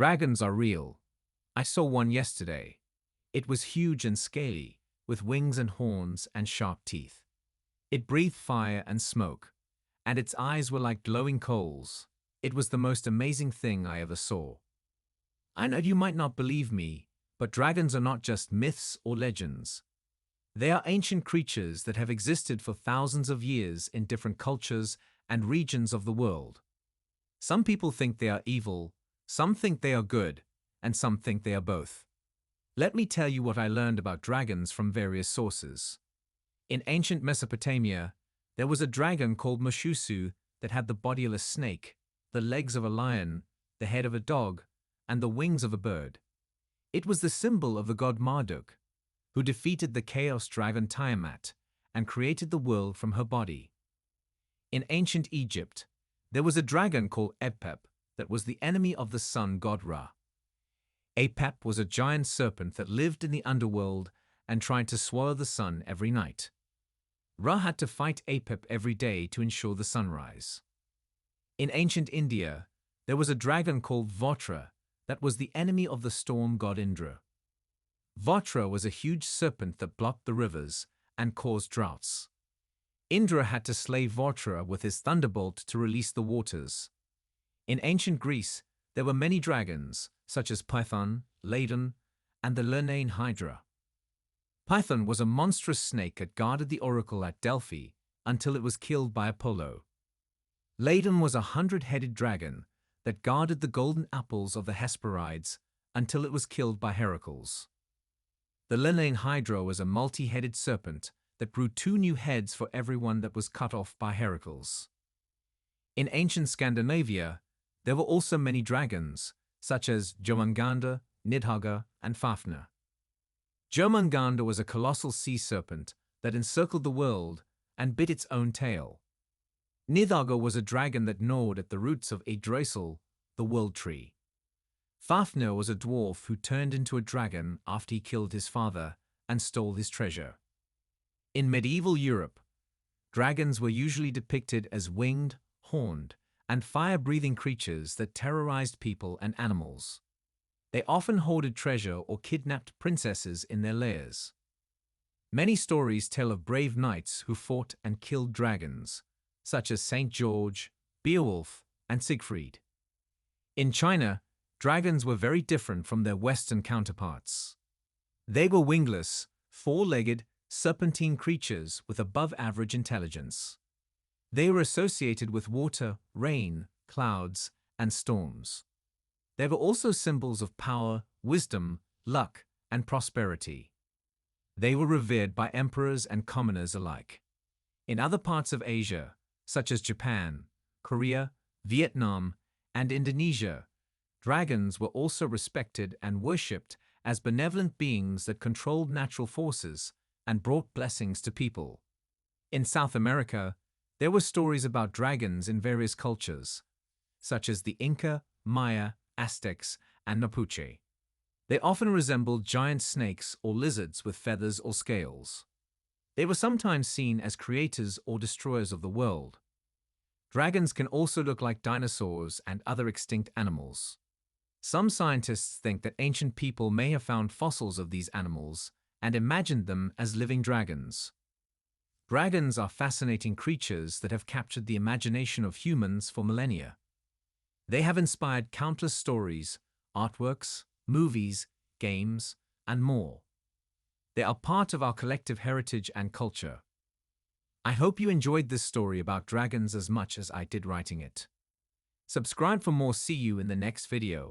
Dragons are real. I saw one yesterday. It was huge and scaly, with wings and horns and sharp teeth. It breathed fire and smoke, and its eyes were like glowing coals. It was the most amazing thing I ever saw. I know you might not believe me, but dragons are not just myths or legends. They are ancient creatures that have existed for thousands of years in different cultures and regions of the world. Some people think they are evil, some think they are good, and some think they are both. Let me tell you what I learned about dragons from various sources. In ancient Mesopotamia, there was a dragon called Mushusu that had the body of a snake, the legs of a lion, the head of a dog, and the wings of a bird. It was the symbol of the god Marduk, who defeated the chaos dragon Tiamat and created the world from her body. In ancient Egypt, there was a dragon called Apep that was the enemy of the sun god Ra. Apep was a giant serpent that lived in the underworld and tried to swallow the sun every night. Ra had to fight Apep every day to ensure the sunrise. In ancient India, there was a dragon called Vajra that was the enemy of the storm god Indra. Vajra was a huge serpent that blocked the rivers and caused droughts. Indra had to slay Vajra with his thunderbolt to release the waters. In ancient Greece, there were many dragons, such as Python, Ladon, and the Lernaean Hydra. Python was a monstrous snake that guarded the oracle at Delphi until it was killed by Apollo. Ladon was a 100-headed dragon that guarded the golden apples of the Hesperides until it was killed by Heracles. The Lernaean Hydra was a multi-headed serpent that grew 2 new heads for everyone that was cut off by Heracles. In ancient Scandinavia, there were also many dragons, such as Jomungandr, Nidhogg, and Fafnir. Jomungandr was a colossal sea serpent that encircled the world and bit its own tail. Nidhogg was a dragon that gnawed at the roots of Yggdrasil, the world tree. Fafnir was a dwarf who turned into a dragon after he killed his father and stole his treasure. In medieval Europe, dragons were usually depicted as winged, horned, and fire-breathing creatures that terrorized people and animals. They often hoarded treasure or kidnapped princesses in their lairs. Many stories tell of brave knights who fought and killed dragons, such as Saint George, Beowulf, and Siegfried. In China, dragons were very different from their Western counterparts. They were wingless, 4-legged, serpentine creatures with above-average intelligence. They were associated with water, rain, clouds, and storms. They were also symbols of power, wisdom, luck, and prosperity. They were revered by emperors and commoners alike. In other parts of Asia, such as Japan, Korea, Vietnam, and Indonesia, dragons were also respected and worshipped as benevolent beings that controlled natural forces and brought blessings to people. In South America, there were stories about dragons in various cultures, such as the Inca, Maya, Aztecs, and Mapuche. They often resembled giant snakes or lizards with feathers or scales. They were sometimes seen as creators or destroyers of the world. Dragons can also look like dinosaurs and other extinct animals. Some scientists think that ancient people may have found fossils of these animals and imagined them as living dragons. Dragons are fascinating creatures that have captured the imagination of humans for millennia. They have inspired countless stories, artworks, movies, games, and more. They are part of our collective heritage and culture. I hope you enjoyed this story about dragons as much as I did writing it. Subscribe for more. See you in the next video.